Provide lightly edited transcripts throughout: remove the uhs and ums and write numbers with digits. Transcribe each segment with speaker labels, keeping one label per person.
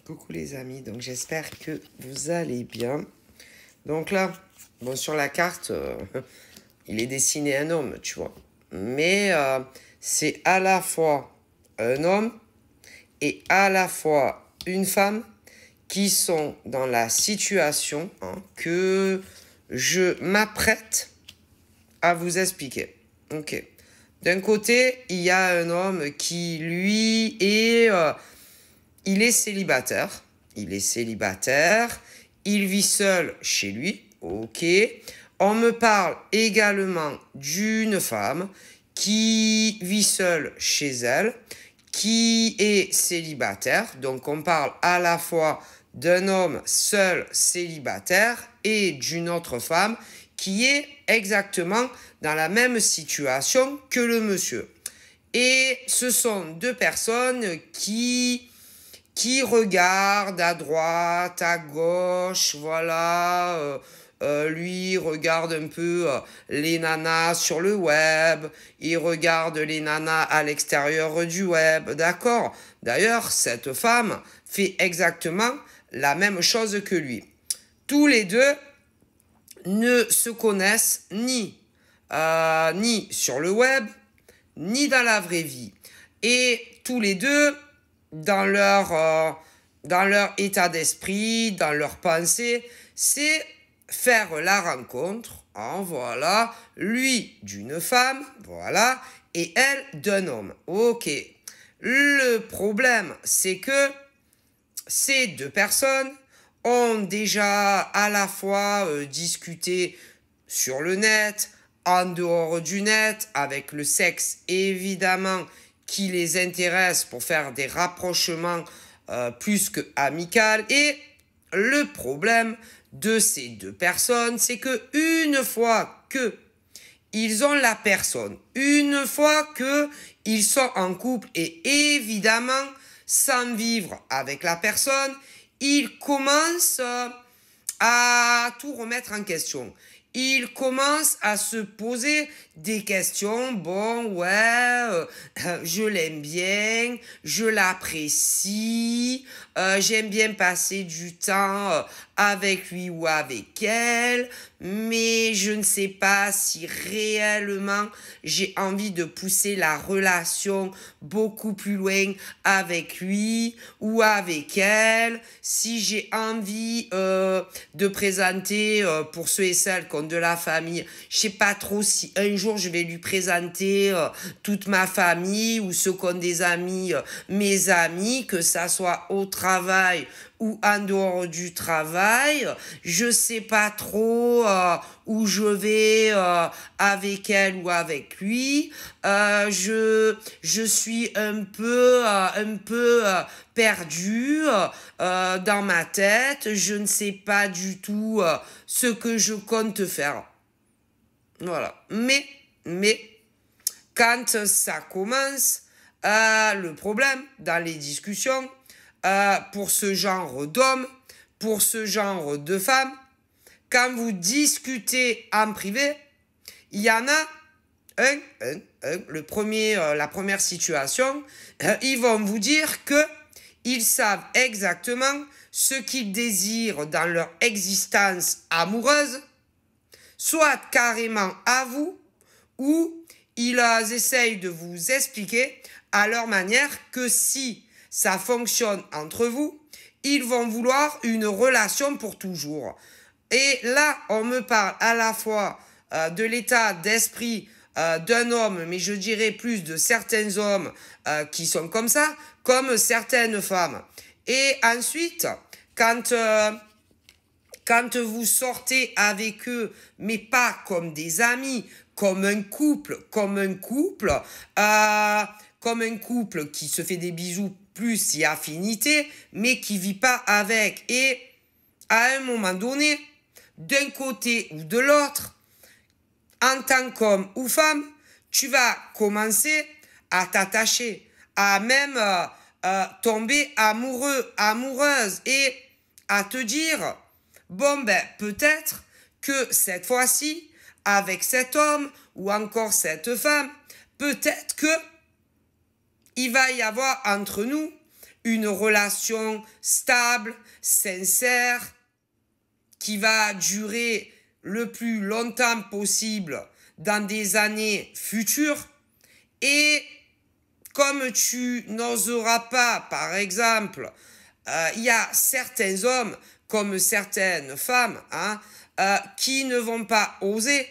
Speaker 1: Coucou les amis, donc j'espère que vous allez bien. Donc là, bon sur la carte, il est dessiné un homme, tu vois. Mais c'est à la fois un homme et à la fois une femme qui sont dans la situation que je m'apprête à vous expliquer. Ok. D'un côté, il y a un homme qui, lui, il est célibataire. Il est célibataire. Il vit seul chez lui. Ok. On me parle également d'une femme qui vit seule chez elle, qui est célibataire. Donc on parle à la fois d'un homme seul célibataire et d'une autre femme qui est exactement dans la même situation que le monsieur. Et ce sont deux personnes qui regardent à droite, à gauche, voilà. Lui regarde un peu les nanas sur le web, il regarde les nanas à l'extérieur du web, d'accord? D'ailleurs, cette femme fait exactement la même chose que lui. Tous les deux ne se connaissent ni sur le web, ni dans la vraie vie. Et tous les deux, dans leur état d'esprit, dans leur pensée, c'est faire la rencontre, voilà, lui d'une femme, voilà, et elle d'un homme. Ok. Le problème, c'est que ces deux personnes ont déjà à la fois discuté sur le net, en dehors du net, avec le sexe évidemment qui les intéresse pour faire des rapprochements plus que amicaux. Et le problème de ces deux personnes, c'est que une fois que ils ont la personne, une fois que ils sont en couple et évidemment sans vivre avec la personne, ils commencent à tout remettre en question. Il commence à se poser des questions. Bon, ouais, je l'aime bien, je l'apprécie, j'aime bien passer du temps avec lui ou avec elle, mais je ne sais pas si réellement j'ai envie de pousser la relation beaucoup plus loin avec lui ou avec elle, si j'ai envie de présenter pour ceux et celles qui ont de la famille, je sais pas trop si un jour je vais lui présenter toute ma famille ou ceux qui ont des amis, mes amis, que ça soit au travail ou en dehors du travail, je sais pas trop où je vais avec elle ou avec lui. Je suis un peu perdu dans ma tête. Je ne sais pas du tout ce que je compte faire. Voilà. Mais quand ça commence, le problème dans les discussions, pour ce genre d'hommes, pour ce genre de femmes, quand vous discutez en privé, il y en a la première situation, ils vont vous dire que ils savent exactement ce qu'ils désirent dans leur existence amoureuse, soit carrément à vous, ou ils essayent de vous expliquer à leur manière que si ça fonctionne entre vous, ils vont vouloir une relation pour toujours. Et là, on me parle à la fois de l'état d'esprit d'un homme, mais je dirais plus de certains hommes qui sont comme ça, comme certaines femmes. Et ensuite, quand vous sortez avec eux, mais pas comme des amis, comme un couple qui se fait des bisous plus si affinité, mais qui vit pas avec. Et à un moment donné, d'un côté ou de l'autre, en tant qu'homme ou femme, tu vas commencer à t'attacher, à même tomber amoureux, amoureuse, et à te dire, bon ben peut-être que cette fois-ci, avec cet homme ou encore cette femme, peut-être que il va y avoir entre nous une relation stable, sincère, qui va durer le plus longtemps possible dans des années futures. Et comme tu n'oseras pas, par exemple, il y a certains hommes comme certaines femmes qui ne vont pas oser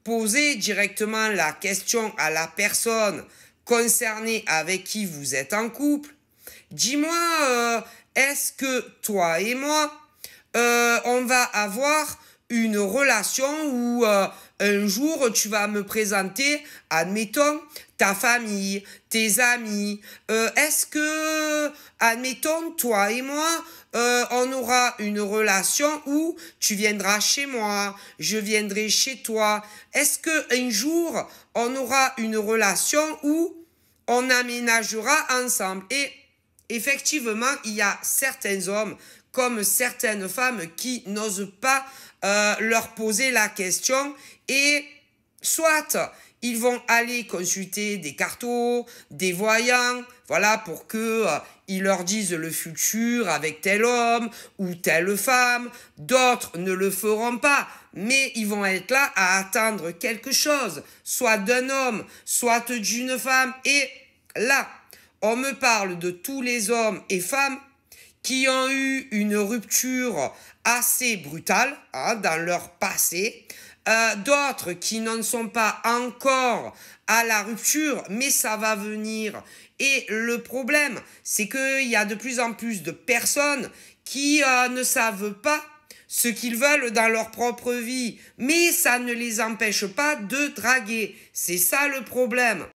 Speaker 1: poser directement la question à la personne concernée avec qui vous êtes en couple. Dis-moi, est-ce que toi et moi, on va avoir une relation où un jour tu vas me présenter, admettons, ta famille, tes amis. Est-ce que, admettons, toi et moi, on aura une relation où tu viendras chez moi, je viendrai chez toi. Est-ce que un jour on aura une relation où on aménagera ensemble? Et effectivement, il y a certains hommes comme certaines femmes qui n'osent pas leur poser la question, et soit ils vont aller consulter des cartos, des voyants, voilà, pour que ils leur disent le futur avec tel homme ou telle femme. D'autres ne le feront pas, mais ils vont être là à attendre quelque chose, soit d'un homme, soit d'une femme. Et là, on me parle de tous les hommes et femmes qui ont eu une rupture assez brutale dans leur passé, d'autres qui n'en sont pas encore à la rupture, mais ça va venir. Et le problème, c'est qu'il y a de plus en plus de personnes qui ne savent pas ce qu'ils veulent dans leur propre vie, mais ça ne les empêche pas de draguer. C'est ça le problème.